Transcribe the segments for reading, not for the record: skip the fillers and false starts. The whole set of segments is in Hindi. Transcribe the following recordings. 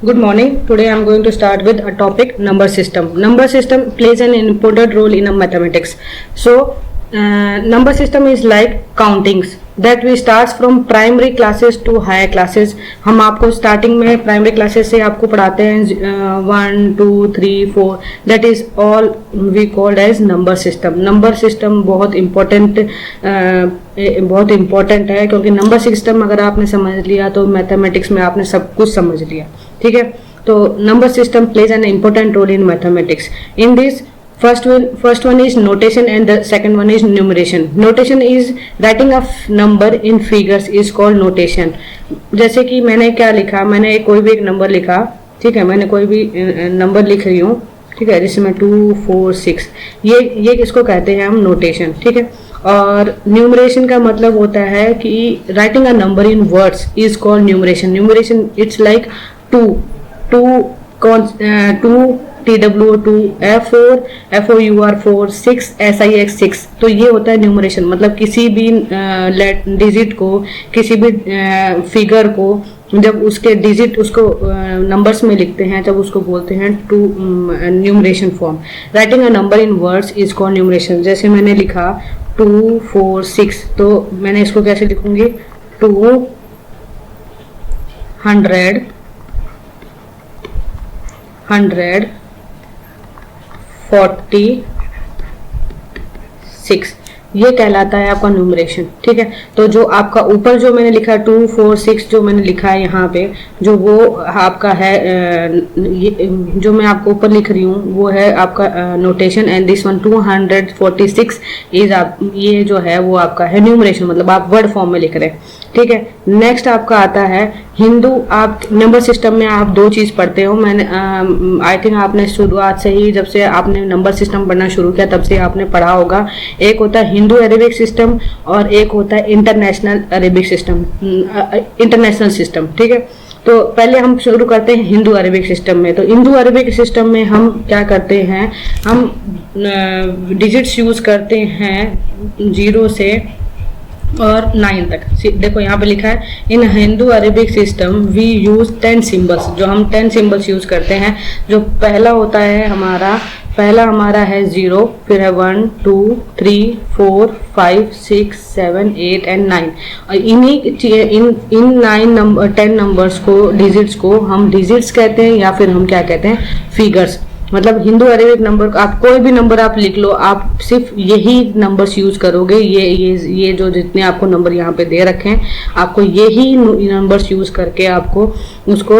Good morning. Today I am going to start with a topic number system. Number system plays an important role in a mathematics. So number system is like countings that we starts from primary classes to higher classes. हम आपको starting में primary classes से आपको पढ़ाते हैं 1, 2, 3, 4. That is all we called as number system. Number system बहुत important है क्योंकि नंबर सिस्टम अगर आपने समझ लिया तो मैथमेटिक्स में आपने सब कुछ समझ लिया. ठीक है, तो number system plays an important role in mathematics. In this first one is notation and the second one is numeration. Notation is writing a number in figures is called notation. जैसे कि मैंने क्या लिखा, मैंने कोई भी एक नंबर लिखा. ठीक है, मैंने कोई भी नंबर लिख रही हूँ. ठीक है, जिसमें 2, 4, 6 ये किसको कहते हैं हम नोटेशन. ठीक है, और न्यूमरेशन का मतलब होता है कि writing a number in words is called numeration. Numeration it's like 2 TW2 F4 FOUR 4 6 SIX 6. तो ये होता है न्यूमरेशन. मतलब किसी भी डिजिट को, किसी भी फिगर को जब उसके डिजिट उसको नंबर्स में लिखते हैं तब उसको बोलते हैं to numeration form. Writing a number in words is called numeration. जैसे मैंने लिखा 2, 4, 6, तो मैंने इसको कैसे लिखूंगी 200 146. ये कहलाता है आपका न्यूमरेशन. ठीक है, तो जो आपका ऊपर जो मैंने लिखा 2, 4, 6 जो मैंने लिखा है यहाँ पे, जो वो आपका है जो मैं आपको ऊपर लिख रही हूँ वो है आपका notation. And this one 246 is ये जो है वो आपका है न्यूमरेशन. मतलब आप वर्ड फॉर्म में लिख रहे हैं. ठीक है, नेक्स्ट आपका आता है हिंदू. आप नंबर सिस्टम में आप दो चीज पढ़ते हो. मैंने आई थिंक आपने शुरुआत से ही जब से आपने नंबर सिस्टम पढ़ना शुरू किया तब से आपने पढ़ा होगा. एक होता है हिंदू अरेबिक सिस्टम और एक होता है international Arabic system, international system. ठीक है, तो पहले हम शुरू करते हैं हिंदू अरेबिक सिस्टम में. तो हिंदू अरेबिक सिस्टम में हम क्या करते हैं, हम डिजिट्स यूज करते हैं 0 से और 9 तक. देखो यहाँ पे लिखा है in Hindu Arabic system we use 10 symbols. जो हम 10 सिंबल्स यूज करते हैं. जो पहला होता है हमारा है 0, फिर है 1, 2, 3, 4, 5, 6, 7, 8 एंड 9. और इन 10 नंबर्स को, डिजिट्स को हम डिजिट्स कहते हैं या फिर हम क्या कहते हैं फिगर्स. मतलब हिंदू अरेबिक नंबर, आप कोई भी नंबर आप लिख लो, आप सिर्फ यही नंबर्स यूज करोगे. ये जो जितने आपको नंबर यहाँ पे दे रखे हैं आपको यही नंबर्स यूज करके आपको उसको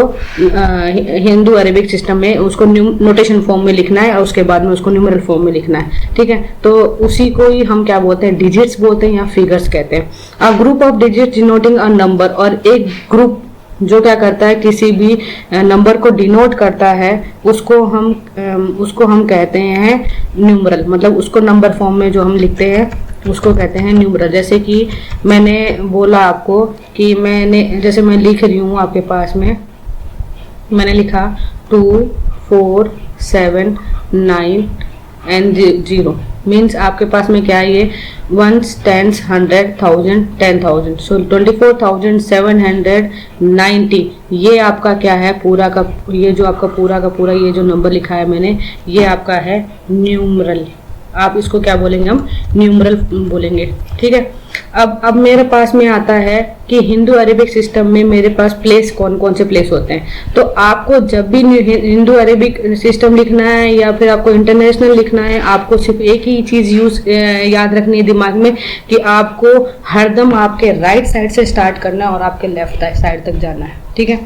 हिंदू अरेबिक सिस्टम में उसको नोटेशन फॉर्म में लिखना है और उसके बाद में उसको न्यूमेरल फॉर्म में लिखना है. ठीक है, तो उसी को ही हम क्या बोलते हैं, डिजिट्स बोलते हैं या फिगर्स कहते हैं. A group of digits denoting a number. और एक ग्रुप जो क्या करता है, किसी भी नंबर को डिनोट करता है उसको हम कहते हैं न्यूमरल. मतलब उसको नंबर फॉर्म में जो हम लिखते हैं उसको कहते हैं न्यूमरल. जैसे कि मैंने बोला आपको कि जैसे मैं लिख रही हूँ आपके पास में, मैंने लिखा 2, 4, 7, 9 एंड 0. मीन्स आपके पास में क्या है, ये 1s, 10s, 100, 1000, 10,000. सो 24,790 ये आपका क्या है पूरा का, ये जो आपका पूरा का पूरा ये जो नंबर लिखा है मैंने, ये आपका है न्यूमरल. आप इसको क्या बोलेंगे, हम न्यूमरल बोलेंगे. ठीक है, अब मेरे पास में आता है कि हिंदू अरेबिक सिस्टम में मेरे पास प्लेस कौन कौन से प्लेस होते हैं. तो आपको जब भी हिंदू अरेबिक सिस्टम लिखना है या फिर आपको इंटरनेशनल लिखना है, आपको सिर्फ एक ही चीज याद रखनी है दिमाग में कि आपको हरदम आपके राइट साइड से स्टार्ट करना है और आपके लेफ्ट साइड तक जाना है. ठीक है,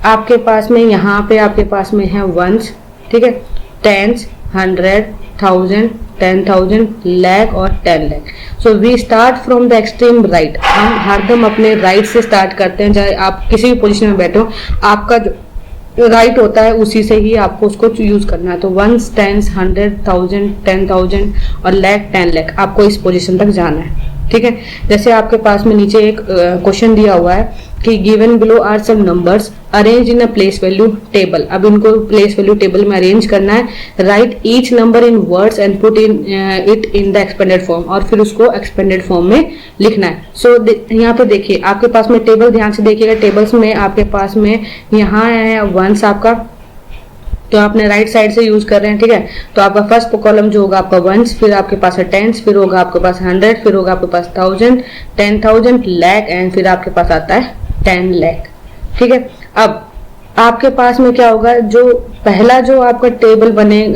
आपके पास में यहाँ पे आपके पास में है 1s, ठीक है, 10s, 100, 1000, 10,000, lakh और 10 lakh. So we start from the extreme right. हम हरदम अपने राइट से स्टार्ट करते हैं. चाहे आप किसी भी पोजीशन में बैठे हो, आपका जो राइट होता है उसी से ही आपको उसको यूज करना है. तो 1s, 10s, 100, 1000, 10,000 और lakh, 10 lakh आपको इस पोजीशन तक जाना है. ठीक है। जैसे आपके पास में नीचे एक क्वेश्चन दिया हुआ है कि given below are some numbers arrange in a place value table. अब इनको प्लेस वैल्यू टेबल में अरेंज करना है। Write each number in words and put in it in the expanded form, और फिर उसको एक्सपेंडेड फॉर्म में लिखना है। सो यहाँ पे देखिए आपके पास में टेबल, ध्यान से देखिएगा टेबल्स में आपके पास में यहाँ है वंस आपका, तो आपने राइट साइड से यूज कर रहे हैं, ठीक है। तो आपका फर्स्ट कॉलम जो होगा आपका वंस, फिर आपके पास है टेंस, फिर होगा आपके पास 100, फिर होगा आपके पास 1000, 10,000, लाख, एंड फिर आपके पास आता है 10 लाख, ठीक है। अब आपके पास में क्या होगा, जो पहला जो आपका टेबल बने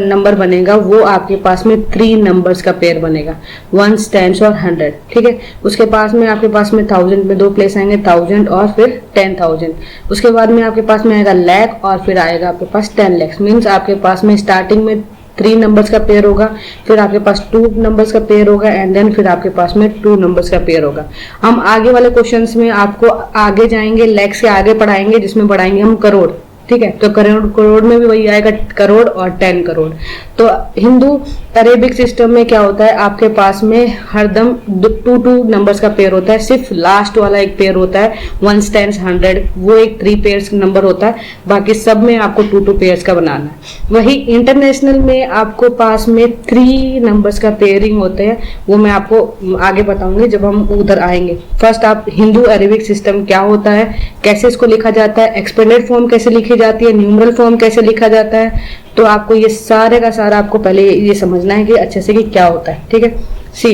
नंबर बनेगा वो आपके पास में 3 नंबर्स का पेयर बनेगा, वंस, टेंस और 100, ठीक है। उसके पास में आपके पास में 1000 में 2 प्लेस आएंगे, 1000 और फिर 10,000। उसके बाद में आपके पास में आएगा लाख और फिर आएगा आपके पास 10 लाख। मीन्स आपके पास में स्टार्टिंग में 3 नंबर्स का पेयर होगा, फिर आपके पास 2 नंबर्स का पेयर होगा, एंड देन फिर आपके पास में 2 नंबर्स का पेयर होगा। हम आगे वाले क्वेश्चंस में आपको आगे जाएंगे, लाख से आगे पढ़ाएंगे, जिसमें पढ़ाएंगे हम करोड़, ठीक है। तो करोड़ में भी वही आएगा, करोड़ और 10 करोड़। तो हिंदू अरेबिक सिस्टम में क्या होता है, आपके पास में हरदम 2 नंबर्स का पेयर होता है, सिर्फ लास्ट वाला एक पेयर होता है वंस, टेंस, 100, वो एक 3 पेयर्स नंबर होता है, बाकी सब में आपको 2 पेयर्स का बनाना है। वही इंटरनेशनल में आपको पास में 3 नंबर्स का पेयरिंग होते हैं, वो मैं आपको आगे बताऊंगी जब हम उधर आएंगे। फर्स्ट आप हिंदू अरेबिक सिस्टम क्या होता है, कैसे इसको लिखा जाता है, एक्सपेंडेड फॉर्म कैसे लिखी जाती है, न्यूमरल फॉर्म कैसे लिखा जाता है, तो आपको ये सारे का सारा आपको पहले ये समझना है कि अच्छे से कि क्या होता है, ठीक है। सी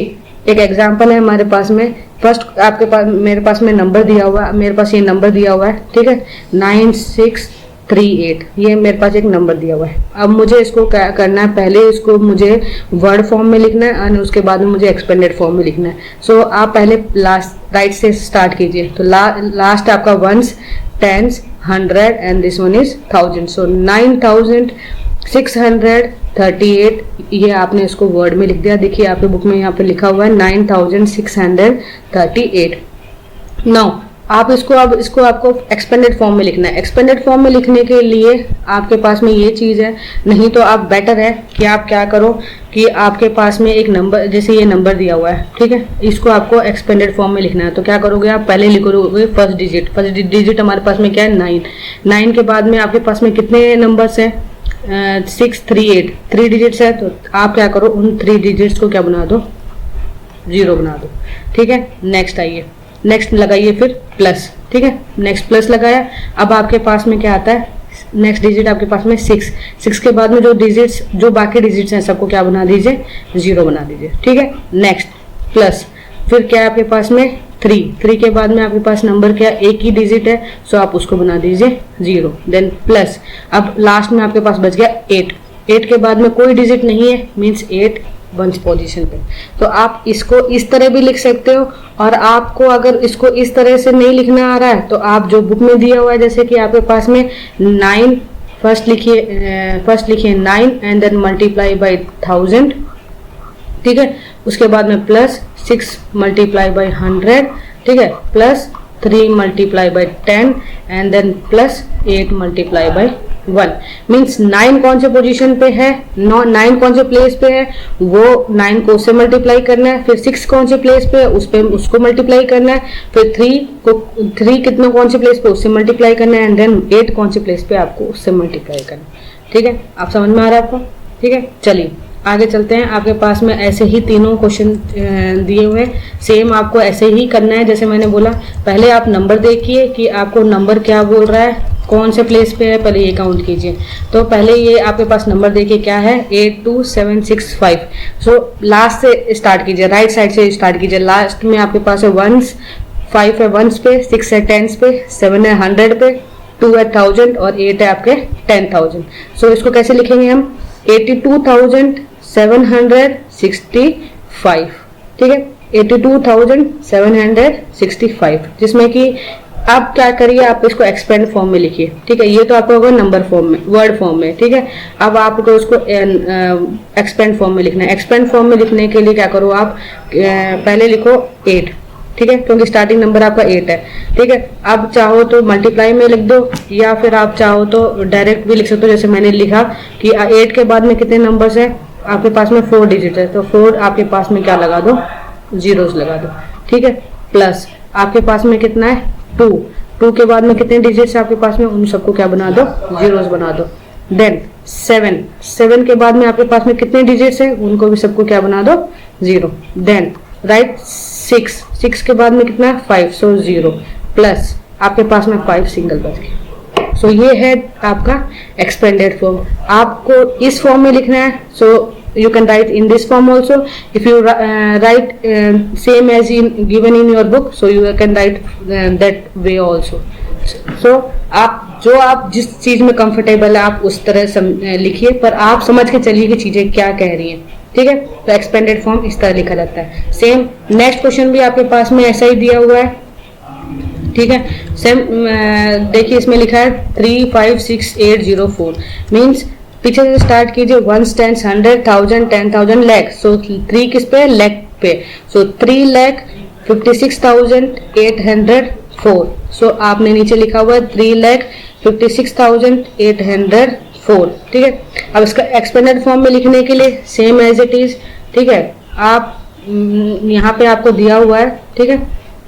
एक एग्जांपल है हमारे पास में, फर्स्ट आपके पास मेरे पास में नंबर दिया हुआ है, मेरे पास ये नंबर दिया हुआ है, ठीक है, 9638, ये मेरे पास एक नंबर दिया हुआ है। अब मुझे इसको क्या करना है, पहले इसको मुझे वर्ड फॉर्म में लिखना है और उसके बाद में मुझे एक्सपेंडेड फॉर्म में लिखना है। सो आप पहले लास्ट राइट से स्टार्ट कीजिए। तो लास्ट आपका ones, tens, 100 and this one is 1000। So 9638, ये आपने इसको वर्ड में लिख दिया। देखिए आपके बुक में यहाँ पे लिखा हुआ है 9638। नाउ आप इसको आपको एक्सपेंडेड फॉर्म में लिखना है। एक्सपेंडेड फॉर्म में लिखने के लिए आपके पास में ये चीज है, नहीं तो आप बेटर है कि आप क्या करो कि आपके पास में एक नंबर, जैसे ये नंबर दिया हुआ है, ठीक है, इसको आपको एक्सपेंडेड फॉर्म में लिखना है। तो क्या करोगे आप, पहले लिखोगे फर्स्ट डिजिट हमारे पास में क्या है 9 के बाद में आपके पास में कितने नंबर्स है 638, 3 डिजिट्स है। तो आप क्या करो, उन 3 डिजिट्स को क्या बना दो, 0 बना दो, ठीक है। नेक्स्ट आइए, नेक्स्ट लगाइए फिर प्लस, ठीक है, नेक्स्ट प्लस लगाया। अब आपके पास में क्या आता है, नेक्स्ट डिजिट आपके पास में 6 के बाद में जो डिजिट्स, जो बाकी डिजिट्स हैं सबको क्या बना दीजिए, 0 बना दीजिए, ठीक है। नेक्स्ट प्लस, फिर क्या है आपके पास में 3 के बाद में आपके पास नंबर क्या, एक ही डिजिट है, सो आप उसको बना दीजिए 0, देन प्लस। अब लास्ट में आपके पास बच गया 8 के बाद में कोई डिजिट नहीं है, मीन्स 8 वंस पोजीशन पे। तो आप इसको इस तरह भी लिख सकते हो, और आपको अगर इसको इस तरह से नहीं लिखना आ रहा है तो आप जो बुक में दिया हुआ है, जैसे कि आपके पास में 9 फर्स्ट लिखिए 9 एंड देन मल्टीप्लाई बाई 1000, ठीक है। उसके बाद में प्लस 6 मल्टीप्लाई बाई 100, ठीक है, plus 3 multiply by 10 and then plus 8 multiply by 1। Means 9 कौन से पोजीशन पे है, 9 कौन से प्लेस पे है, वो 9 को उससे मल्टीप्लाई करना है। फिर 6 कौन से प्लेस पे है, उस पे उसको मल्टीप्लाई करना है। फिर 3 कितना कौन से प्लेस पे, उससे मल्टीप्लाई करना है। एंड देन 8 कौन से प्लेस पे आपको उससे मल्टीप्लाई करना है, ठीक है। आप समझ में आ रहा है आपको, ठीक है। चलिए आगे चलते हैं। आपके पास में ऐसे ही तीनों क्वेश्चन दिए हुए, सेम आपको ऐसे ही करना है जैसे मैंने बोला। पहले आप नंबर देखिए कि आपको नंबर क्या बोल रहा है, कौन से प्लेस पे है, पहले ये काउंट कीजिए। तो पहले ये आपके पास नंबर देखिए क्या है, 82765। सो लास्ट से स्टार्ट कीजिए, राइट साइड से स्टार्ट कीजिए। लास्ट में आपके पास है वंस, 5 है वंस पे, 6 है टेंस पे, 7 है 100 पे, 2 है 1000 और 8 है आपके 10,000। सो इसको कैसे लिखेंगे हम, 82,765, ठीक है, 82,765, जिसमें कि आप क्या करिए, आप इसको एक्सपेंड फॉर्म में लिखिए, ठीक है। ये तो आपको होगा नंबर फॉर्म में, वर्ड फॉर्म में, ठीक है। अब आपको उसको एक्सपेंड फॉर्म में लिखना है। एक्सपेंड फॉर्म में लिखने के लिए क्या करो आप, पहले लिखो 8, ठीक है, क्योंकि स्टार्टिंग नंबर आपका 8 है, ठीक है। अब चाहो तो मल्टीप्लाई में लिख दो, या फिर आप चाहो तो डायरेक्ट भी लिख सकते हो, जैसे मैंने लिखा कि 8 के बाद में कितने नंबर्स है आपके पास में, 4 डिजिट है, तो 4 आपके पास में क्या लगा दो, जीरोस लगा दो, ठीक है। प्लस आपके पास में कितना है 2, 2 के बाद में कितने डिजिट्स आपके पास में, उन सबको क्या बना दो, जीरोस बना दो। देन 7, 7 के बाद में आपके पास में कितने डिजिट्स हैं, उनको भी सबको क्या बना दो, जीरो। देन राइट 6, 6 के बाद में कितना है 5, सो जीरो। प्लस आपके पास में 5 सिंगल बच गए। सो ये है आपका एक्सपेंडेड फॉर्म। आपको इस फॉर्म में लिखना है, सो you can write in this form also. If you write same as in given in your book, so you can write that way also. So आप जिस चीज में कंफर्टेबल है आप उस तरह लिखिए, पर आप समझ के चलिए कि चीजें क्या कह रही हैं, ठीक है। तो एक्सपेंडेड फॉर्म इस तरह लिखा जाता है। सेम नेक्स्ट क्वेश्चन भी आपके पास में ऐसा ही दिया हुआ है, ठीक है। सेम देखिए इसमें लिखा है 3 5 6 8 0 4 मीन्स पीछे से स्टार्ट कीजिए 1 10 100 1000 10,000 लाख। सो 3 किस पे, लाख पे। सो 3,56,804। सो आपने नीचे लिखा हुआ है 3,56,804, ठीक है। अब इसका एक्सपेंडेड फॉर्म में लिखने के लिए सेम एज इट इज, ठीक है। आप यहाँ पे आपको दिया हुआ है, ठीक है।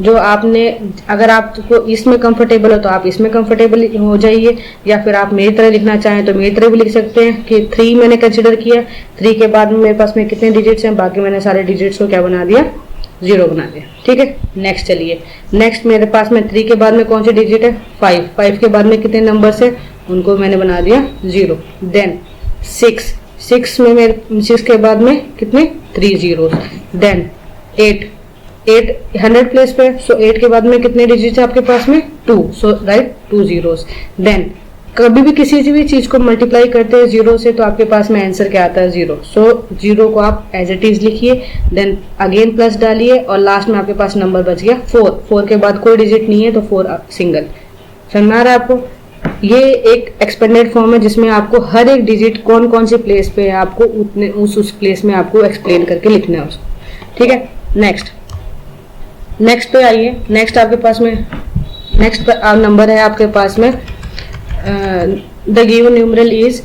जो आपने, अगर आपको इसमें कंफर्टेबल हो तो आप इसमें कंफर्टेबल हो जाइए, या फिर आप मेरी तरह लिखना चाहें तो मेरी तरह भी लिख सकते हैं कि 3 मैंने कंसिडर किया, 3 के बाद में मेरे पास में कितने डिजिट्स हैं, बाकी मैंने सारे डिजिट्स को क्या बना दिया, जीरो बना दिया, ठीक है। नेक्स्ट चलिए, नेक्स्ट मेरे पास में 3 के बाद में कौन सी डिजिट है 5, 5 के बाद में कितने नंबर्स है, उनको मैंने बना दिया जीरो। देन 6, 6 में मेरे 6 के बाद में कितने 3 जीरो। देन 8, 100 प्लेस पे, सो 8 के बाद में कितने डिजिट है आपके पास में 2, सो राइट 2 जीरोस। देन कभी भी किसी भी चीज को मल्टीप्लाई करते हैं जीरो से तो आपके पास में आंसर क्या आता है, जीरो। सो जीरो को आप एज इट इज लिखिए, देन अगेन प्लस डालिए और लास्ट में आपके पास नंबर बच गया 4, 4 के बाद कोई डिजिट नहीं है तो 4 सिंगल। समझ में आ रहा है आपको? ये एक एक्सपेंडेड फॉर्म है जिसमें आपको हर एक डिजिट कौन कौन से प्लेस पे है आपको उतने उस प्लेस में आपको एक्सप्लेन करके लिखना है उसको, ठीक है। नेक्स्ट पे आइए। नेक्स्ट आपके पास में नेक्स्ट नंबर है आपके पास में द गिवन न्यूमरल इज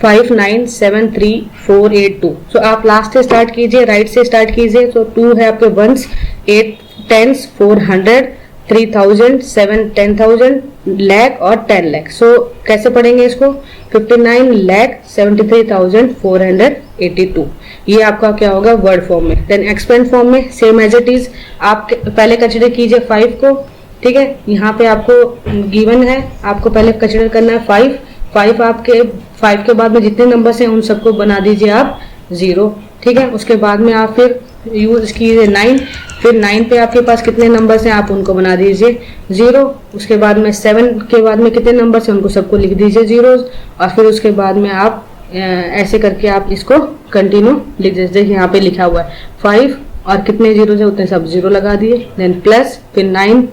5973,482। सो आप लास्ट से स्टार्ट कीजिए, राइट से स्टार्ट कीजिए। तो 2 है आपके 1s, 8 10s, 400, 3000, 7 10,000, लाख और 10 लाख। सो कैसे पढ़ेंगे इसको, 59,73,482। ये आपका क्या होगा वर्ड फॉर्म में। देन एक्सपेंड फॉर्म में सेम एज इट इज, आप पहले कंसिडर कीजिए 5 को, ठीक है। यहाँ पे आपको गिवन है, आपको पहले कंसिडर करना है 5 आपके 5 के बाद में जितने नंबर्स हैं उन सबको बना दीजिए आप जीरो, ठीक है। उसके बाद में आप फिर यूज कीजिए 9, फिर 9 पे आपके पास कितने नंबर्स हैं आप उनको बना दीजिए जीरो। उसके बाद में 7 के बाद में कितने नंबर्स हैं उनको सबको लिख दीजिए जीरोस, और फिर उसके बाद में आप ऐसे करके आप इसको कंटिन्यू लिख दीजिए। यहाँ पे लिखा हुआ है 5 और कितने जीरो है उतने सब जीरो लगा दिए। देन प्लस फिर 9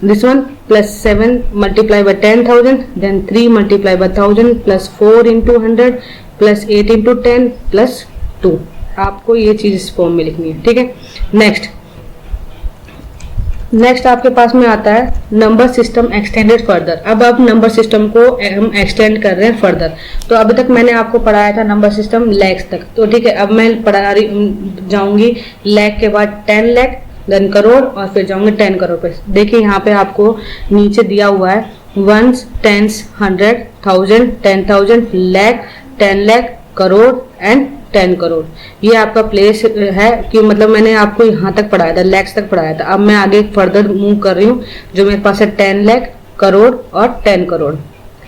this one plus 7 multiply by 10,000, then 3 multiply by 1000 plus 4 into 100 plus 8 into 10 plus 2। आपको ये चीज इस फॉर्म में लिखनी है, ठीक है। नेक्स्ट आपके पास में आता है नंबर सिस्टम एक्सटेंडेड फर्दर। अब नंबर सिस्टम को हम एक्सटेंड कर रहे हैं फर्दर। तो अभी तक मैंने आपको पढ़ाया था नंबर सिस्टम लैक्स तक, तो ठीक है। अब मैं पढ़ा जाऊंगी लाख के बाद 10 लाख, देन करोड़ और फिर जाऊंगे 10 करोड़ पे। देखिए यहाँ पे आपको नीचे दिया हुआ है 1s, 10s, 100, 1000, 10,000, lakh, 10 lakh, crore and 10 crore. ये आपका प्लेस है कि मतलब मैंने आपको यहाँ तक पढ़ाया था, लैक्स तक पढ़ाया था। अब मैं आगे फर्दर मूव कर रही हूँ, जो मेरे पास है 10 लाख, करोड़ और 10 करोड़,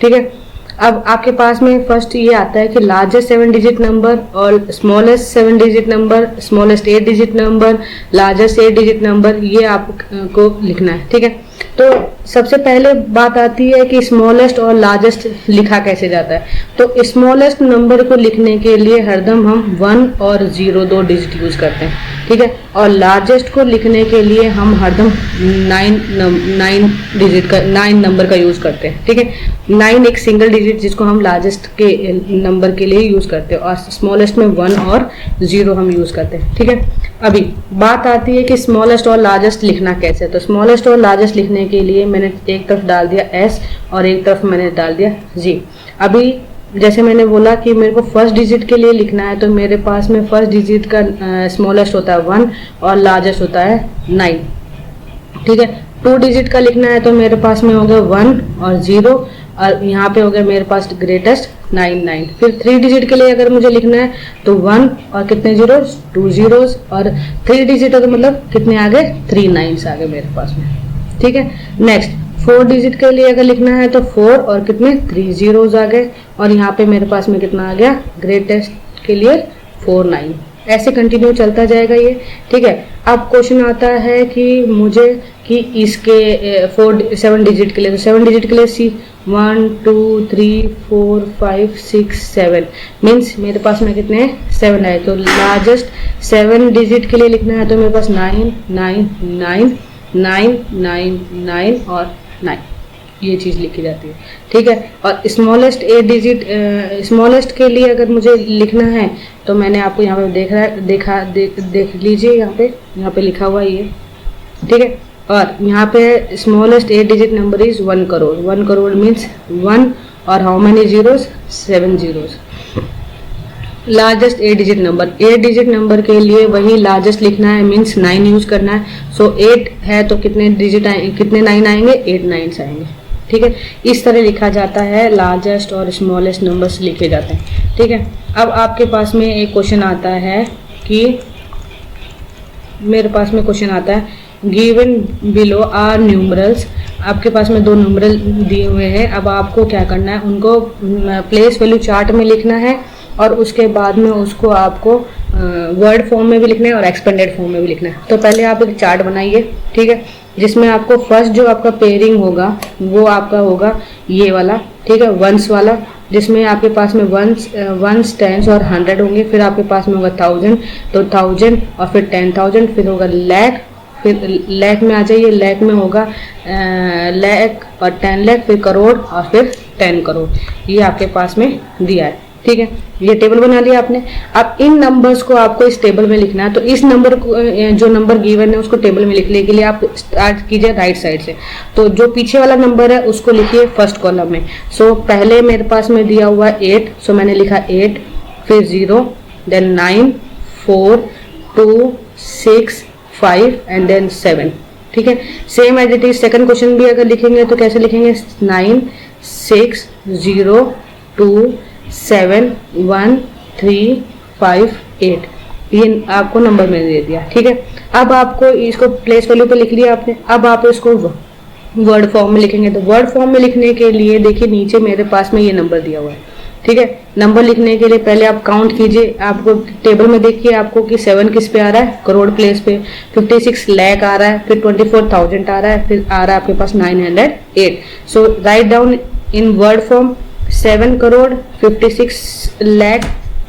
ठीक है। अब आपके पास में फर्स्ट ये आता है कि लार्जेस्ट 7 डिजिट नंबर और smallest 7 digit number, smallest 8 digit number, largest 8 digit number, ये आपको लिखना है, ठीक है। तो सबसे पहले बात आती है कि स्मॉलेस्ट और लार्जेस्ट लिखा कैसे जाता है। तो स्मॉलेस्ट नंबर को लिखने के लिए हरदम हम 1 और 0 2 डिजिट यूज करते हैं, ठीक है। और लार्जेस्ट को लिखने के लिए हम हरदम 9 डिजिट का 9 नंबर का यूज करते हैं, ठीक है। 9 एक सिंगल डिजिट जिसको हम लार्जेस्ट के नंबर के लिए यूज करते हैं, और स्मॉलेस्ट में 1 और 0 हम यूज करते हैं, ठीक है। अभी बात आती है कि स्मॉलेस्ट और लार्जेस्ट लिखना कैसे। तो स्मॉलेस्ट और लार्जेस्ट लिखने के लिए मैंने एक तरफ डाल दिया S और एक तरफ मैंने डाल दिया G। अभी जैसे मैंने बोला कि मेरे को फर्स्ट डिजिट के लिए लिखना है, तो मेरे पास में फर्स्ट डिजिट का स्मॉलेस्ट होता है 1 और लार्जेस्ट होता है 9, ठीक है। 2 डिजिट का लिखना है तो मेरे पास में हो गया 1 और 0, और यहाँ पे हो गया मेरे पास ग्रेटेस्ट 9। फिर 3 डिजिट के लिए अगर मुझे लिखना है तो 1 और कितने जीरोस, 2 जीरोस, और 3 डिजिट है तो मतलब कितने आ गए, 3 9s आ गए मेरे पास में, ठीक है। नेक्स्ट 4 डिजिट के लिए अगर लिखना है तो 4 और कितने 3 जीरोस आ गए, और यहाँ पे मेरे पास में कितना आ गया, ग्रेटेस्ट के लिए 4 9। ऐसे कंटिन्यू चलता जाएगा ये, ठीक है। अब क्वेश्चन आता है कि मुझे कि इसके 7 डिजिट के लिए, तो 7 डिजिट के लिए सी 1 2 3 4 5 6 7 मीन्स मेरे पास में कितने 7 है, तो लार्जेस्ट 7 डिजिट के लिए लिखना है तो मेरे पास 9 9 9 9 9 9 और 9, ये चीज़ लिखी जाती है, ठीक है। और स्मॉलेस्ट 8 डिजिट स्मॉलेस्ट के लिए अगर मुझे लिखना है तो मैंने आपको यहाँ पे देख लीजिए, यहाँ पे लिखा हुआ है ये, ठीक है। और यहाँ पे smallest 8 digit number is 1 crore. 1 crore means 1 और how many zeros, 7 zeros. Largest 8 digit number, 8 digit number के लिए वही लार्जेस्ट लिखना है, मीन्स 9 यूज करना है। सो 8 है तो कितने डिजिट आएंगे, कितने 9 आएंगे, 8 9s आएंगे, ठीक है। इस तरह लिखा जाता है, लार्जेस्ट और स्मॉलेस्ट नंबर्स लिखे जाते हैं, ठीक है। अब आपके पास में एक क्वेश्चन आता है कि मेरे पास में क्वेश्चन आता है गिवन बिलो आर न्यूमरल्स, आपके पास में 2 न्यूमरल दिए हुए हैं। अब आपको क्या करना है, उनको प्लेस वैल्यू चार्ट में लिखना है, और उसके बाद में उसको आपको वर्ड फॉर्म में भी लिखना है और एक्सपेंडेड फॉर्म में भी लिखना है। तो पहले आप एक चार्ट बनाइए, ठीक है, जिसमें आपको फर्स्ट जो आपका पेयरिंग होगा वो आपका होगा ये वाला, ठीक है, वंस वाला, जिसमें आपके पास में वंस 10s और 100 होंगे। फिर आपके पास में होगा 1000, तो 1000 और फिर 10,000, फिर होगा लाख, फिर लाख में आ जाइए, लाख में होगा लाख और 10 लाख, फिर करोड़ और फिर 10 करोड़। ये आपके पास में दिया है, ठीक है। ये टेबल बना लिया आपने। अब इन नंबर्स को आपको इस टेबल में लिखना है, तो इस नंबर को, जो नंबर गिवन है उसको टेबल में लिखने के लिए आप स्टार्ट कीजिए राइट साइड से। तो जो पीछे वाला नंबर है उसको लिखिए फर्स्ट कॉलम में। सो पहले मेरे पास में दिया हुआ 8, सो मैंने लिखा 8, फिर 0, देन 9 4 2 6 5 एंड देन 7, ठीक है। Same as it is second question भी अगर लिखेंगे तो कैसे लिखेंगे, 9 6 0 2 7 1 3 5 8, ये आपको नंबर मैंने दे दिया, ठीक है। अब आपको इसको प्लेस वैल्यू पे लिख लिया आपने। अब आप इसको वर्ड फॉर्म में लिखेंगे, तो वर्ड फॉर्म में लिखने के लिए देखिए नीचे मेरे पास में ये नंबर दिया हुआ है, ठीक है। नंबर लिखने के लिए पहले आप काउंट कीजिए, आपको टेबल में देखिए आपको कि 7 किस पे आ रहा है, करोड़ प्लेस पे, 56 लाख आ रहा है, फिर 24,000 आ रहा है, फिर आ रहा है आपके पास 908। So write down in word form 7 crore 56 lakh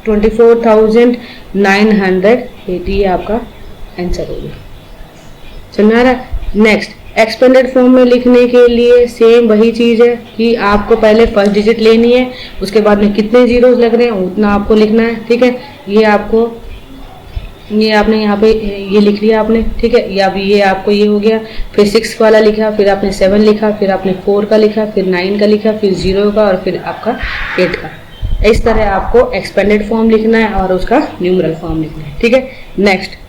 24,908, ये आपका आंसर होगा। समझ आ रहा है। नेक्स्ट एक्सपेंडेड फॉर्म में लिखने के लिए सेम वही चीज़ है कि आपको पहले फर्स्ट डिजिट लेनी है, उसके बाद में कितने जीरोस लग रहे हैं उतना आपको लिखना है, ठीक है। ये आपने यहाँ पे ये लिख लिया आपने, ठीक है। या अभी ये आपको ये हो गया, फिर 6 वाला लिखा, फिर आपने 7 लिखा, फिर आपने 4 का लिखा, फिर 9 का लिखा, फिर 0 का और फिर आपका 8 का। इस तरह आपको एक्सपेंडेड फॉर्म लिखना है और उसका न्यूमरल फॉर्म लिखना है, ठीक है।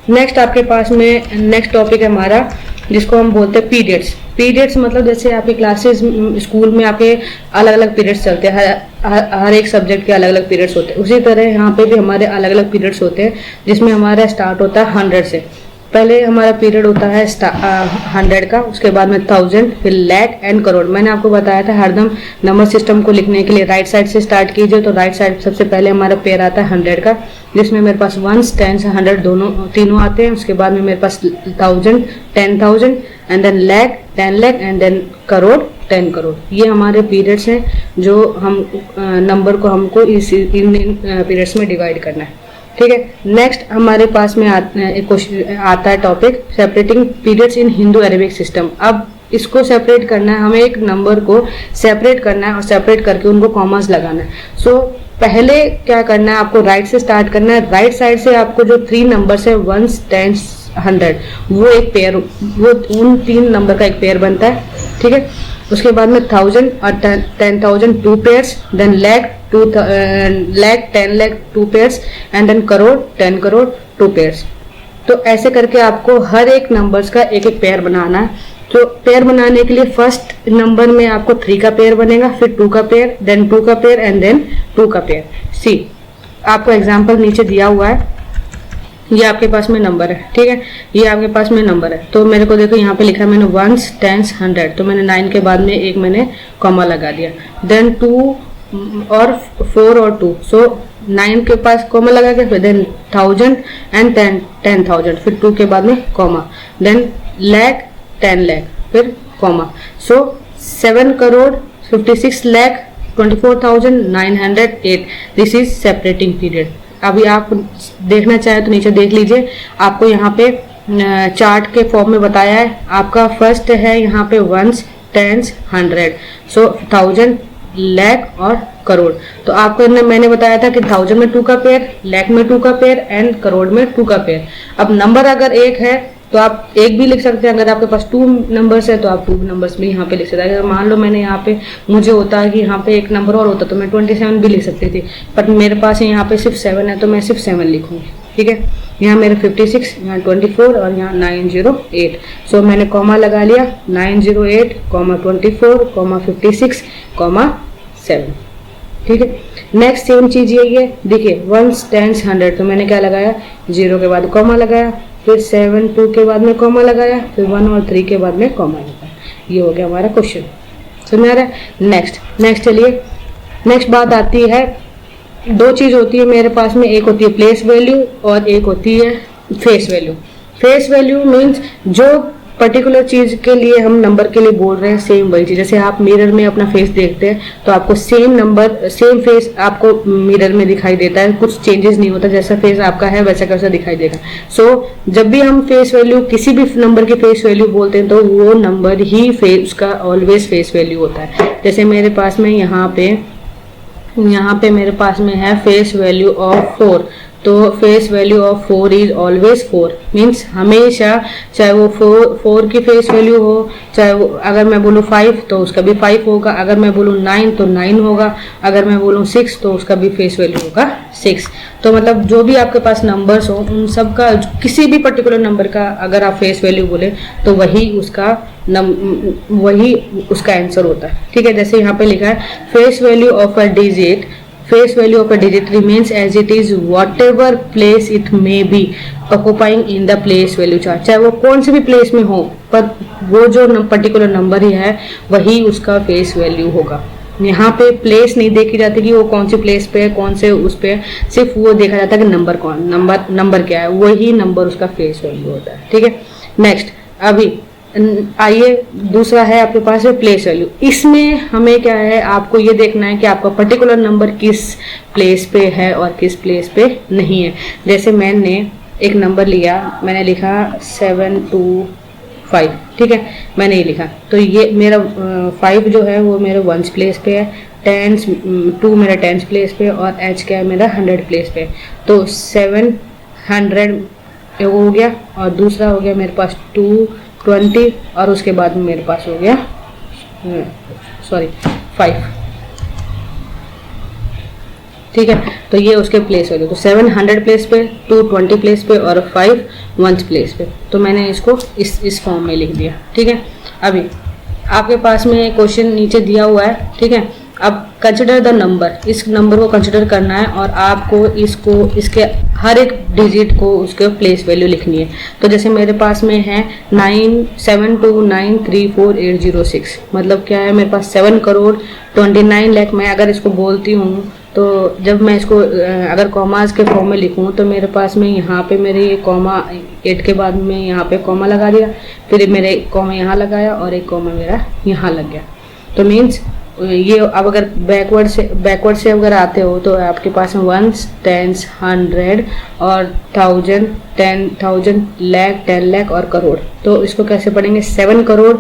नेक्स्ट आपके पास में नेक्स्ट टॉपिक है हमारा, जिसको हम बोलते हैं पीरियड्स। पीरियड्स मतलब जैसे आपके क्लासेस स्कूल में आपके अलग अलग पीरियड्स चलते हैं, हर एक सब्जेक्ट के अलग अलग पीरियड्स होते हैं, उसी तरह यहाँ पे भी हमारे अलग अलग पीरियड्स होते हैं, जिसमें हमारा स्टार्ट होता है 100 से। पहले हमारा पीरियड होता है 100 का, उसके बाद में 1000, फिर लाख एंड करोड़। मैंने आपको बताया था हरदम नंबर सिस्टम को लिखने के लिए राइट साइड से स्टार्ट कीजिए, तो राइट साइड सबसे पहले हमारा पेयर आता है 100 का, जिसमें मेरे पास 1s 10s 100 तीनों आते हैं। उसके बाद में मेरे पास 1000 10,000 and then lakh 10 lakh and then crore 10 crore. ये हमारे पीरियड्स हैं जो हम नंबर को हमको इन पीरियड्स में डिवाइड करना है, ठीक है। नेक्स्ट हमारे पास में एक क्वेश्चन आता है टॉपिक सेपरेटिंग पीरियड्स इन हिंदू अरेबिक सिस्टम। अब इसको सेपरेट करना है, हमें एक नंबर को सेपरेट करना है और सेपरेट करके उनको कॉमास लगाना है। सो पहले क्या करना है, आपको राइट से स्टार्ट करना है। राइट साइड से आपको जो 3 नंबर्स है 1s 10s 100, वो एक पेयर, वो उन 3 नंबर का एक पेयर बनता है, ठीक है। उसके बाद में 1000 और 10,000 2 pairs, then lakh 10 lakh 2 pairs, and then crore 10 crore 2 pairs. तो ऐसे करके आपको हर एक नंबर्स का एक एक पेयर बनाना है। तो पेयर बनाने के लिए फर्स्ट नंबर में आपको 3 का पेयर बनेगा, फिर 2 का पेयर, देन 2 का पेयर एंड देन 2 का पेयर। सी आपको एग्जांपल नीचे दिया हुआ है, ये आपके पास में नंबर है, ठीक है, ये आपके पास में नंबर है। तो मेरे को देखो यहाँ पे लिखा है मैंने 1s 10s 100, तो मैंने 9 के बाद में एक मैंने कॉमा लगा दिया, देन 2 और 4 और 2, सो 9 के पास कॉमा लगा के, फिर देन 1000 एंड 10,000, फिर 2 के बाद में कॉमा, देन लाख 10 लाख, फिर comma, so 7 crore 56 lakh 24,908, this is separating period. अभी आप देखना चाहे तो नीचे देख लीजिए, आपको यहाँ पे चार्ट के फॉर्म में बताया है। आपका फर्स्ट है यहाँ पे 1s 10s 100, सो 1000 लाख और करोड़। तो आपको मैंने बताया था कि 1000 में 2 का पेयर, लाख में 2 का पेयर एंड करोड़ में 2 का पेयर। अब नंबर अगर एक है तो आप एक भी लिख सकते हैं, अगर आपके पास 2 नंबर्स है तो आप 2 नंबर्स भी यहाँ पे लिख सकते हैं। अगर मान लो मैंने यहाँ पे, मुझे होता है कि यहाँ पे एक नंबर और होता तो मैं 27 भी लिख सकती थी, बट मेरे पास यहाँ पे सिर्फ 7 है तो मैं सिर्फ 7 लिखूंगी, ठीक है। यहाँ मेरे 56, यहाँ 24 और यहाँ 908, सो मैंने कॉमा लगा लिया, 908, 24, 56, 7, ठीक है। नेक्स्ट सेम चीज यही है, देखिए 1s 10s 100, तो मैंने क्या लगाया, 0 के बाद कॉमा लगाया, फिर 7 2 के बाद में कॉमा लगाया, फिर 1 और 3 के बाद में कॉमा लगाया। ये हो गया हमारा क्वेश्चन, समझ आ रहा है। नेक्स्ट चलिए, नेक्स्ट बात आती है, 2 चीज होती है मेरे पास में, एक होती है प्लेस वैल्यू और एक होती है face value. Face value means जो पर्टिकुलर चीज के लिए हम नंबर के लिए बोल रहे हैं, सेम वही चीज। जैसे आप मिरर में अपना फेस देखते हैं तो आपको सेम नंबर, सेम फेस आपको मिरर में दिखाई देता है, कुछ चेंजेस नहीं होता, जैसा फेस आपका है वैसा कैसा दिखाई देगा। सो जब भी हम फेस वैल्यू, किसी भी नंबर की फेस वैल्यू बोलते हैं तो वो नंबर ही उसका ऑलवेज फेस वैल्यू होता है। जैसे मेरे पास में यहाँ पे मेरे पास में है फेस वैल्यू ऑफ 4, तो face value of 4 is always 4, means हमेशा, चाहे वो 4 की फेस वैल्यू हो, चाहे वो, अगर मैं बोलूँ 5 तो उसका भी 5 होगा, अगर मैं बोलूँ 9 तो 9 होगा, अगर मैं बोलूँ 6 तो उसका भी फेस वैल्यू होगा 6। तो मतलब जो भी आपके पास नंबर्स हो उन सब का, किसी भी पर्टिकुलर नंबर का अगर आप फेस वैल्यू बोले तो वही उसका आंसर होता है, ठीक है। जैसे यहाँ पे लिखा है face value of a digit, face value of a digit remains as it is whatever place it may be occupying in the place value chart। चाहे वो कौन से भी प्लेस में हो, पर वो जो पर्टिकुलर नंबर ही है वही उसका फेस वैल्यू होगा। यहाँ पे प्लेस नहीं देखी जाती कि वो कौन सी प्लेस पे है, कौन से उस पे, सिर्फ वो देखा जाता है कि नंबर क्या है, वही नंबर उसका फेस वैल्यू होता है, ठीक है। नेक्स्ट अभी आइए, दूसरा है आपके पास है प्लेस वैल्यू। इसमें हमें क्या है, आपको ये देखना है कि आपका पर्टिकुलर नंबर किस प्लेस पे है और किस प्लेस पे नहीं है। जैसे मैंने एक नंबर लिया, मैंने लिखा 725, ठीक है, मैंने ये लिखा, तो ये मेरा 5 जो है वो मेरे 1s प्लेस पे है, 2 मेरा 10s प्लेस पे और h क्या है मेरा 100 प्लेस पे। तो 700 हो गया और दूसरा हो गया मेरे पास 220 और उसके बाद में मेरे पास हो गया 5, ठीक है। तो ये उसके प्लेस वैल्यू, तो 700 प्लेस पे, 220 प्लेस पे और 5 1s प्लेस पे। तो मैंने इसको इस फॉर्म में लिख दिया, ठीक है। अभी आपके पास में क्वेश्चन नीचे दिया हुआ है, ठीक है। अब कंसिडर द नंबर, इस नंबर को कंसिडर करना है और आपको इसके हर एक डिजिट को उसके प्लेस वैल्यू लिखनी है। तो जैसे मेरे पास में है 972934806, मतलब क्या है, मेरे पास 7 करोड़ 29 लाख। मैं अगर इसको बोलती हूँ तो जब मैं इसको अगर कॉमास के फॉर्म में लिखूँ तो मेरे पास में यहाँ पे मेरे ये कॉमा 8 के बाद में यहाँ पे कॉमा लगा दिया, फिर मेरे कॉमा यहाँ लगाया और एक कॉमा मेरा यहाँ लग गया। तो मीन्स ये अब अगर बैकवर्ड से अगर आते हो तो आपके पास में 1s 10s 100 और 1000 10,000 लाख 10 लाख और करोड़। तो इसको कैसे पढ़ेंगे, 7 करोड़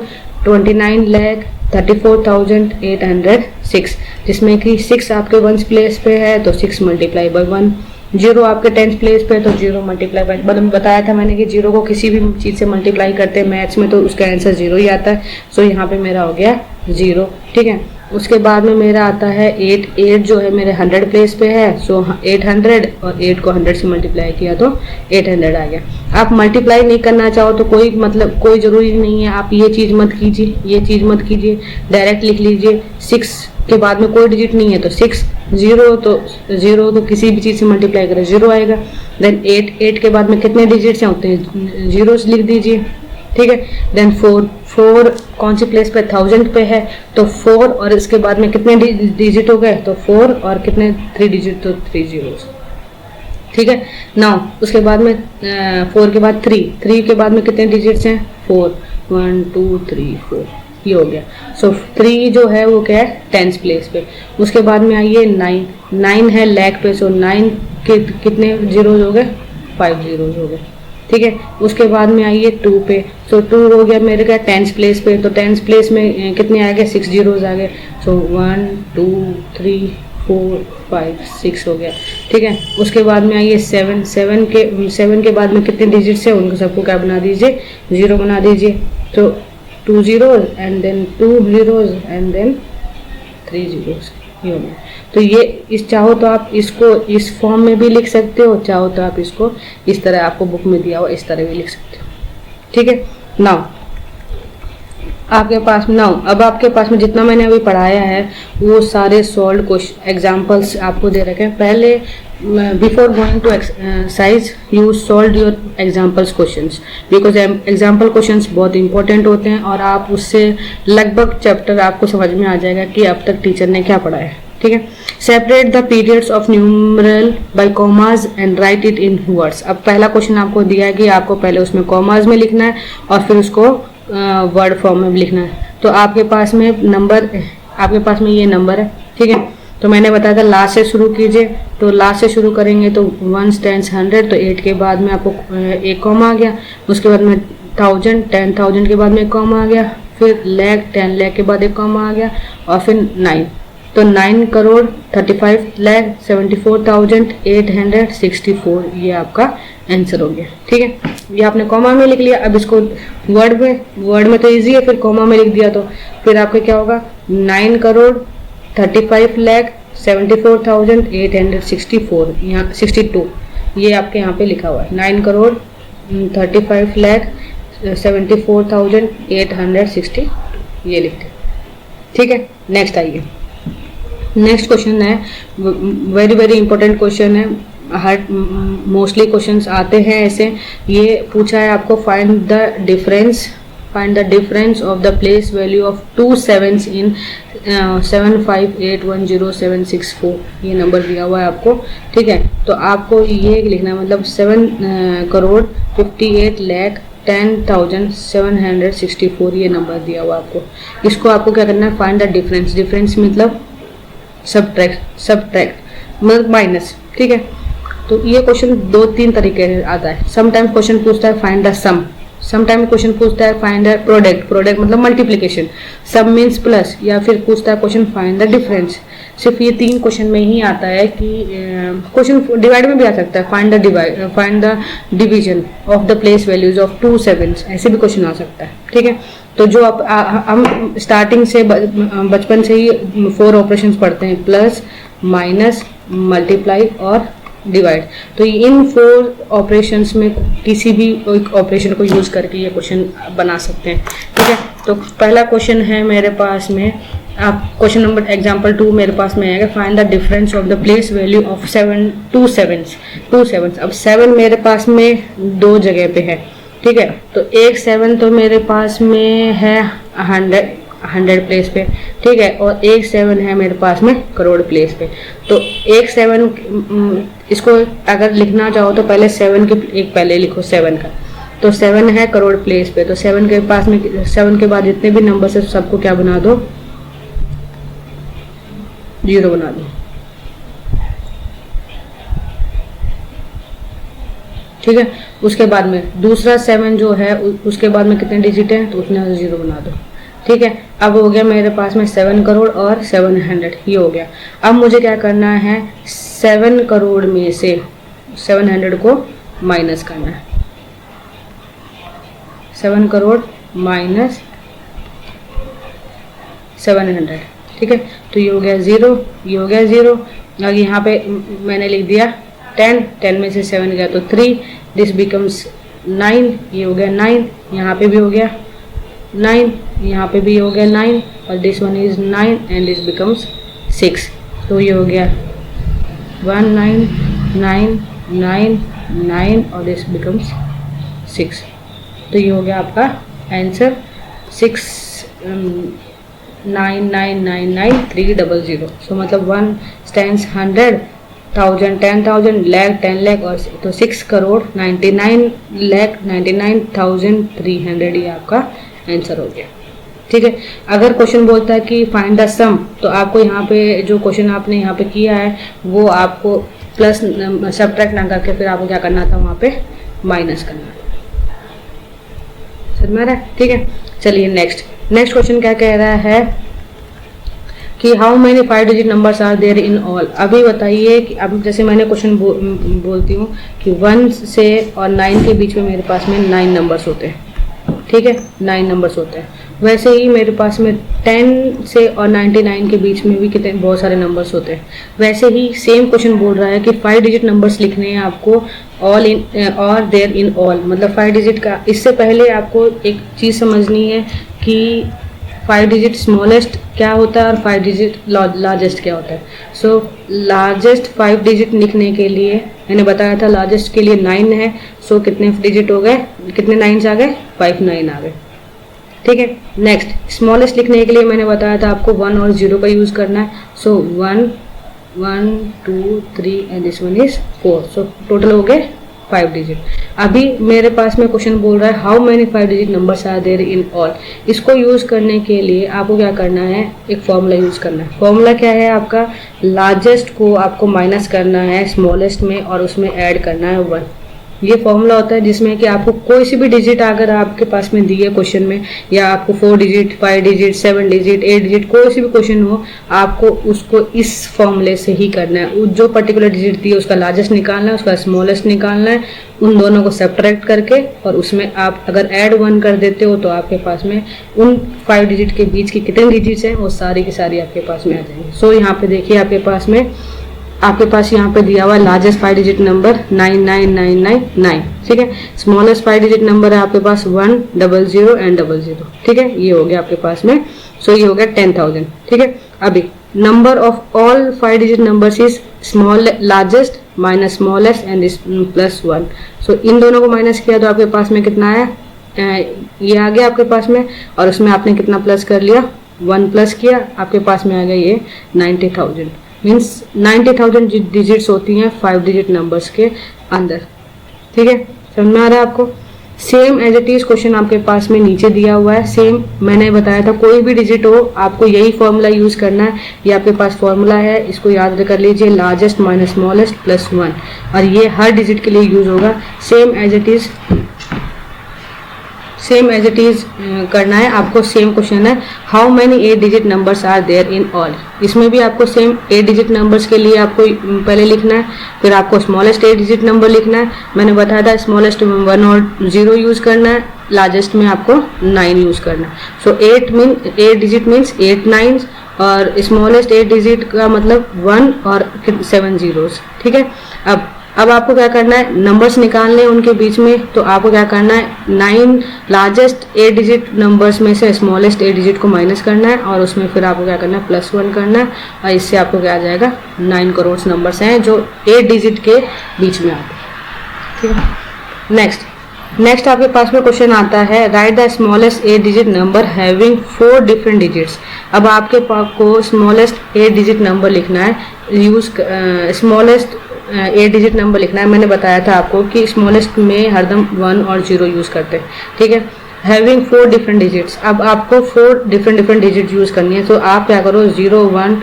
29 लाख 34,806, जिसमें कि 6 आपके 1s प्लेस पे है तो 6 × 1 जीरो आपके 10th प्लेस पे, तो जीरो मल्टीप्लाई बाय, बताया था मैंने कि जीरो को किसी भी चीज़ से मल्टीप्लाई करते हैं मैथ्स में तो उसका आंसर जीरो ही आता है। सो यहाँ पे मेरा हो गया जीरो, ठीक है। उसके बाद में मेरा आता है 8, 8 जो है मेरे 100 प्लेस पे है, सो 800 और 8 को 100 से मल्टीप्लाई किया तो 800 आ गया। आप मल्टीप्लाई नहीं करना चाहो तो कोई मतलब कोई ज़रूरी नहीं है, आप ये चीज़ मत कीजिए, ये चीज़ मत कीजिए, डायरेक्ट लिख लीजिए। 6 के बाद में कोई डिजिट नहीं है तो 6, जीरो तो किसी भी चीज़ से मल्टीप्लाई करें जीरो आएगा। देन 8 के बाद में कितने डिजिट्स हैं उतने जीरोस लिख दीजिए, ठीक है। देन 4 कौन सी प्लेस पे 1000 पे है तो 4 और इसके बाद में कितने डिजिट हो गए तो 4 और कितने 3 डिजिट तो 3 जीरोस, ठीक है। नाउ उसके बाद में 4 के बाद 3 के बाद में कितने डिजिट्स हैं 4, 1 2 3 4 ये हो गया। सो 3 जो है वो क्या है 10th प्लेस पे। उसके बाद में आइए 9 है लैक पे, सो 9 के कितने जीरोज हो गए 5 जीरोज हो गए, ठीक है। उसके बाद में आइए 2 पे, सो 2 हो गया मेरे क्या 10th प्लेस पे, तो 10th प्लेस में कितने आ गए 6 जीरोज आ गए। सो 1 2 3 4 5 6 हो गया, ठीक है। उसके बाद में आइए 7 के बाद में कितने डिजिट्स है उनको सबको क्या बना दीजिए जीरो बना दीजिए। तो 2 zeros and then 2 zeros and then 3 zeros ये हो गया। तो ये इस चाहो तो आप इसको इस फॉर्म में भी लिख सकते हो, चाहो तो आप इसको इस तरह आपको बुक में दिया हुआ इस तरह भी लिख सकते हो, ठीक है। नाउ अब आपके पास में जितना मैंने अभी पढ़ाया है वो सारे सॉल्व क्वेश्चन एग्जांपल्स आपको दे रखे हैं। पहले before going to exercise you solve your examples questions, because example questions बहुत इंपॉर्टेंट होते हैं और आप उससे लगभग चैप्टर आपको समझ में आ जाएगा कि अब तक टीचर ने क्या पढ़ाया है, ठीक है। Separate the periods of numeral by commas and write it in words. अब पहला क्वेश्चन आपको दिया है कि आपको पहले उसमें कॉमाज में लिखना है और फिर उसको वर्ड फॉर्म में लिखना है। तो आपके पास में ये नंबर है, ठीक है। तो मैंने बताया था लास्ट से शुरू कीजिए, तो लास्ट से शुरू करेंगे तो 1 10 100, तो 8 के बाद में आपको एक कॉमा आ गया। उसके बाद में 10,000 के बाद में एक कॉमा आ गया, फिर लैख 10 लाख के बाद एक कॉमा आ गया और फिर 9, तो 9,35,74,864 ये आपका आंसर हो गया, ठीक है। ये आपने कॉमा में लिख लिया। अब इसको वर्ड में तो इजी है, फिर कॉमा में लिख दिया तो फिर आपका क्या होगा 9,35,74,864 यहाँ 62 ये आपके यहाँ पे लिखा हुआ है 9,35,74,860 ये लिखते, ठीक है। नेक्स्ट आइए, नेक्स्ट क्वेश्चन है वेरी वेरी इंपॉर्टेंट क्वेश्चन है, हर मोस्टली क्वेश्चंस आते हैं ऐसे। ये पूछा है आपको find the difference of the place value of 2 sevens इन 75810,764 ये नंबर दिया हुआ है आपको, ठीक है। तो आपको ये लिखना है मतलब 7,58,10,764 ये नंबर दिया हुआ आपको। इसको आपको क्या करना है फाइंड द डिफरेंस मतलब सब्ट्रैक्ट मतलब माइनस, ठीक है। तो ये क्वेश्चन 2-3 तरीके से आता है। समटाइम क्वेश्चन पूछता है find the sum, sometime question पूछता है फाइंड द प्रोडक्ट मतलब मल्टीप्लिकेशन, सम मीन्स प्लस, या फिर पूछता है क्वेश्चन फाइंड द डिफरेंस। सिर्फ ये 3 क्वेश्चन में ही आता है कि क्वेश्चन डिवाइड में भी आ सकता है find the division of the place values of 2 sevens, ऐसे भी क्वेश्चन आ सकता है, ठीक है। तो जो हम स्टार्टिंग से बचपन से ही 4 ऑपरेशंस पढ़ते हैं, प्लस माइनस मल्टीप्लाई और डिवाइड। तो इन 4 ऑपरेशंस में किसी भी एक ऑपरेशन को यूज करके ये क्वेश्चन बना सकते हैं, ठीक है। तो पहला क्वेश्चन है मेरे पास में, आप क्वेश्चन नंबर एग्जांपल 2 मेरे पास में आएगा find the difference of the place value of 2 sevens। अब 7 मेरे पास में 2 जगह पे है, ठीक है। तो एक 7 तो मेरे पास में है 100 प्लेस पे, ठीक है, और एक 7 है मेरे पास में करोड़ प्लेस पे। तो एक 7 इसको अगर लिखना चाहो तो पहले 7 के एक पहले लिखो 7 का, तो 7 है करोड़ प्लेस पे, तो 7 के पास में 7 के बाद जितने भी नंबर है सबको क्या बना दो 0 बना दो, ठीक है। उसके बाद में दूसरा 7 जो है उसके बाद में कितने डिजिट हैं तो उसमें 0 बना दो, ठीक है। अब हो गया मेरे पास में 7 करोड़ और 700 ये हो गया। अब मुझे क्या करना है 7 करोड़ में से 700 को माइनस करना है। 7 करोड़ माइनस 700, ठीक है। तो ये हो गया 0, ये हो गया 0। अब यहाँ पे मैंने लिख दिया 10, 10 में से 7 गया तो 3, दिस बिकम्स 9, ये हो गया 9, यहाँ पे भी हो गया 9, यहाँ पे भी हो गया 9, और this one is 9 and this becomes 6। तो ये हो गया 1 9 9 9 9 और दिस बिकम्स 6। तो ये हो गया आपका आंसर 699999300। सो मतलब 1 stands 100,000 10,000 lakh 10 lakh और तो 6 करोड़ 99,99,300 ये आपका आंसर हो गया, ठीक है। अगर क्वेश्चन बोलता है कि फाइंड द सम, तो आपको यहाँ पे जो क्वेश्चन आपने यहाँ पे किया है वो आपको प्लस सब्ट्रैक्ट ना करके फिर आपको क्या करना था, वहाँ पे माइनस करना था। समझ में आ रहा है, ठीक है। चलिए नेक्स्ट क्वेश्चन क्या कह रहा है कि how many 5 digit numbers are there in all. अभी बताइए कि अब जैसे मैंने क्वेश्चन बोलती हूँ कि 1 से और 9 के बीच में मेरे पास में 9 नंबर्स होते हैं, ठीक है, 9 नंबर्स होते हैं। वैसे ही मेरे पास में 10 से और 99 के बीच में भी कितने बहुत सारे नंबर्स होते हैं। वैसे ही सेम क्वेश्चन बोल रहा है कि 5 डिजिट नंबर्स लिखने हैं आपको, ऑल इन और देयर इन ऑल, मतलब 5 डिजिट का। इससे पहले आपको एक चीज़ समझनी है कि 5 डिजिट स्मॉलेस्ट क्या होता है और 5 डिजिट लार्जेस्ट क्या होता है। सो लार्जेस्ट 5 डिजिट लिखने के लिए मैंने बताया था लार्जेस्ट के लिए 9 है। सो कितने डिजिट हो गए, कितने 9s आ गए, 5 9 आ गए, ठीक है। नेक्स्ट स्मॉलेस्ट लिखने के लिए मैंने बताया था आपको 1 और 0 का यूज़ करना है। सो 1 1 2 3 and this one is 4। So total हो गए 5 डिजिट। अभी मेरे पास में क्वेश्चन बोल रहा है how many 5 digit numbers are there in all. इसको यूज़ करने के लिए आपको क्या करना है, एक फॉर्मूला यूज़ करना है। फॉर्मूला क्या है आपका, लार्जेस्ट को आपको माइनस करना है स्मॉलेस्ट में और उसमें ऐड करना है 1। ये फॉर्मूला होता है जिसमें कि आपको कोई सी भी डिजिट अगर आपके पास में दी है क्वेश्चन में, या आपको 4 डिजिट 5 डिजिट 7 डिजिट 8 डिजिट कोई सी भी क्वेश्चन हो, आपको उसको इस फॉर्मूले से ही करना है। जो पर्टिकुलर डिजिट दी है उसका लार्जेस्ट निकालना है, उसका स्मॉलेस्ट निकालना है, उन दोनों को सब्ट्रैक्ट करके, और उसमें आप अगर ऐड 1 कर देते हो तो आपके पास में उन 5 डिजिट के बीच की कितने डिजिट्स हैं वो सारी की सारी आपके पास में आ जाएंगे। सो यहाँ पे देखिए आपके पास यहाँ पे दिया हुआ है लार्जेस्ट 5 डिजिट नंबर 99999, ठीक है। स्मॉलेस्ट 5 डिजिट नंबर है आपके पास 1 00 एंड 00, ठीक है। ये हो गया आपके पास में। सो ये हो गया 10,000, ठीक है। अभी number of all 5 digit numbers is small largest minus smallest and this plus 1। सो इन दोनों को माइनस किया तो आपके पास में कितना आया, ये आ गया आपके पास में, और उसमें आपने कितना प्लस कर लिया, 1 प्लस किया, आपके पास में आ गया ये 90,000। मीन्स 90,000 डिजिट्स होती हैं 5 डिजिट नंबर्स के अंदर, ठीक है। समझ में आ रहा है आपको। Same as it is question आपके पास में नीचे दिया हुआ है। सेम मैंने बताया था कोई भी डिजिट हो आपको यही फॉर्मूला यूज करना है। ये आपके पास फॉर्मूला है, इसको याद कर लीजिए, लार्जेस्ट माइनस स्मॉलेस्ट प्लस 1, और ये हर डिजिट के लिए यूज होगा। सेम एज इट इज करना है आपको। सेम क्वेश्चन है how many 8 digit numbers are there in all. इसमें भी आपको सेम 8 डिजिट नंबर्स के लिए आपको पहले लिखना है, फिर आपको स्मॉलेस्ट 8 डिजिट नंबर लिखना है। मैंने बताया था स्मॉलेस्ट में 1 और 0 यूज करना है, लार्जेस्ट में आपको 9 यूज करना है। सो 8 डिजिट मीन्स 8 9s, और स्मॉलेस्ट 8 डिजिट का मतलब 1 और 7 zeros, ठीक है। अब आपको क्या करना है, नंबर्स निकालने हैं उनके बीच में। तो आपको क्या करना है, 9 लार्जेस्ट 8 डिजिट नंबर्स में से स्मॉलेस्ट 8 डिजिट को माइनस करना है, और उसमें फिर आपको क्या करना है, प्लस 1 करना है, और इससे आपको क्या आ जाएगा, 9 करोड़ नंबर्स हैं जो 8 डिजिट के बीच में आते हैं, ठीक है। नेक्स्ट आपके पास में क्वेश्चन आता है right the smallest 8 digit number having 4 different digits. अब आपके पास को स्मॉलेस्ट 8 डिजिट नंबर लिखना है, स्मॉलेस्ट 8 डिजिट नंबर लिखना है। मैंने बताया था आपको कि स्मॉलेस्ट में हरदम 1 और 0 यूज करते हैं, ठीक है। हैविंग 4 डिफरेंट डिजिट्स, अब आपको 4 डिफरेंट डिजिट यूज करनी है। तो आप क्या करो, 0 1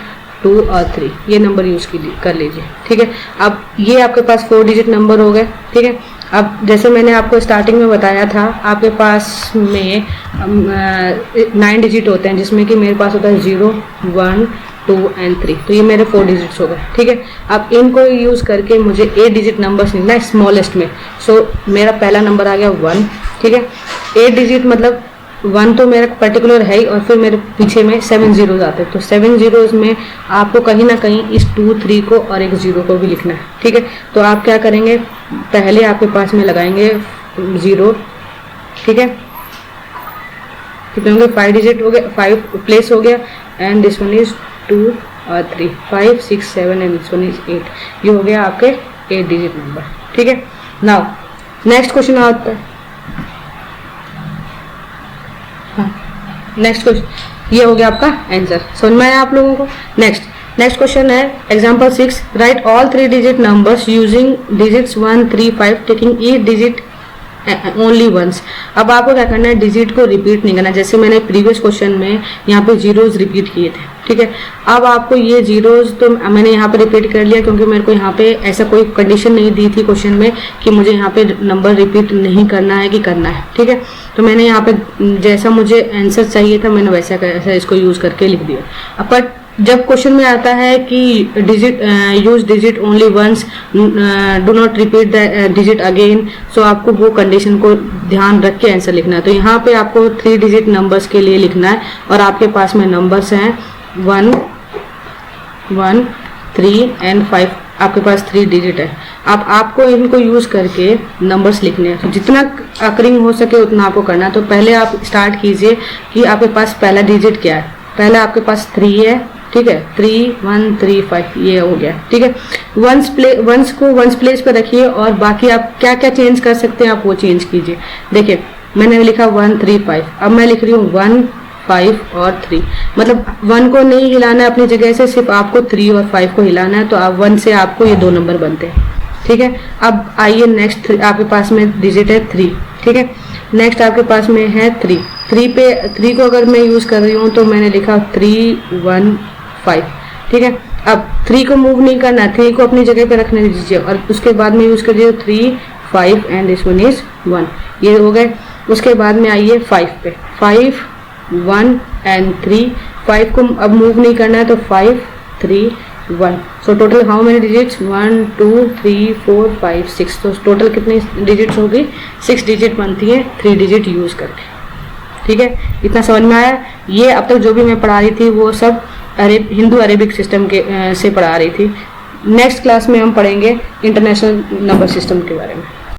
2 और 3 ये नंबर यूज कर लीजिए, ठीक है। अब ये आपके पास 4 डिजिट नंबर हो गए, ठीक है। अब जैसे मैंने आपको स्टार्टिंग में बताया था आपके पास में 9 डिजिट होते हैं, जिसमें कि मेरे पास होता है 0 1 2 एंड 3, तो ये मेरे 4 डिजिट्स हो गए। ठीक है, अब इनको यूज करके मुझे 8 डिजिट नंबर्स निकलना है स्मॉलेस्ट में। सो मेरा पहला नंबर आ गया 1। ठीक है, 8 डिजिट मतलब 1 तो मेरा पर्टिकुलर है ही, और फिर मेरे पीछे में 7 जीरोज आते हैं, तो 7 जीरोज में आपको कहीं ना कहीं इस 2 3 को और एक 0 को भी लिखना है। ठीक है, तो आप क्या करेंगे, पहले आपके पास में लगाएंगे 0। ठीक है, कितने होंगे, 5 डिजिट हो गया, 5 प्लेस हो गया, एंड दिस वन इज 2 और 3, 5 6 7 एंड दिस वन इज 8। ये हो गया आपके 8 डिजिट नंबर। ठीक है, नाउ नेक्स्ट क्वेश्चन आता है। नेक्स्ट क्वेश्चन, ये हो गया आपका आंसर, समझ में आया आप लोगों को। नेक्स्ट क्वेश्चन है example 6, write all 3 digit numbers using digits 1 3 5 taking each digit only once. अब आपको क्या करना है, डिजिट को रिपीट नहीं करना, जैसे मैंने प्रीवियस क्वेश्चन में यहाँ पे जीरोज रिपीट किए थे। ठीक है, अब आपको ये जीरोज तो मैंने यहाँ पे रिपीट कर लिया, क्योंकि मेरे को यहाँ पे ऐसा कोई कंडीशन नहीं दी थी क्वेश्चन में कि मुझे यहाँ पे नंबर रिपीट नहीं करना है कि करना है। ठीक है, तो मैंने यहाँ पे जैसा मुझे आंसर चाहिए था मैंने वैसा इसको यूज करके लिख दिया। अब पर जब क्वेश्चन में आता है कि digit use digit only once, do not repeat the digit again, so आपको वो कंडीशन को ध्यान रख के आंसर लिखना है। तो यहाँ पे आपको 3 डिजिट नंबर्स के लिए लिखना है, और आपके पास में नंबर्स हैं 1 1 3 एंड 5, आपके पास 3 डिजिट है। अब आपको इनको यूज करके नंबर्स लिखने हैं, तो जितना अकरिंग हो सके उतना आपको करना है। तो पहले आप स्टार्ट कीजिए कि आपके पास पहला डिजिट क्या है। पहला आपके पास 3 है। ठीक है, 3 1 3 5 ये हो गया। ठीक है, वंस को वंस प्लेस पर रखिए, और बाकी आप क्या क्या चेंज कर सकते हैं आप वो चेंज कीजिए। देखिए मैंने लिखा 1 3 5, अब मैं लिख रही हूँ 1 5 और 3, मतलब 1 को नहीं हिलाना है अपनी जगह से, सिर्फ आपको 3 और 5 को हिलाना है, तो आप 1 से आपको ये 2 नंबर बनते हैं। ठीक है, अब आइए नेक्स्ट, आपके पास में डिजिट है 3। ठीक है, नेक्स्ट आपके पास में है 3 को अगर मैं यूज कर रही हूँ तो मैंने लिखा 3 1 5। ठीक है, अब 3 को मूव नहीं करना, 3 को अपनी जगह पे रखने दीजिए, और उसके बाद में यूज करिए 3 5 एंड दिस वन इज 1, ये हो गए। उसके बाद में आइए 5 पे, 5 1 एंड 3, 5 को अब मूव नहीं करना है, तो 5 3 1। So total how many digits, 1 2 3 4 5 6, तो टोटल कितनी डिजिट्स होगी, 6 डिजिट बनती है 3 डिजिट यूज करके। ठीक है, इतना समझ में आया। ये अब तक जो भी मैं पढ़ा रही थी वो सब हिंदू अरेबिक सिस्टम के से पढ़ा रही थी। नेक्स्ट क्लास में हम पढ़ेंगे इंटरनेशनल नंबर सिस्टम के बारे में।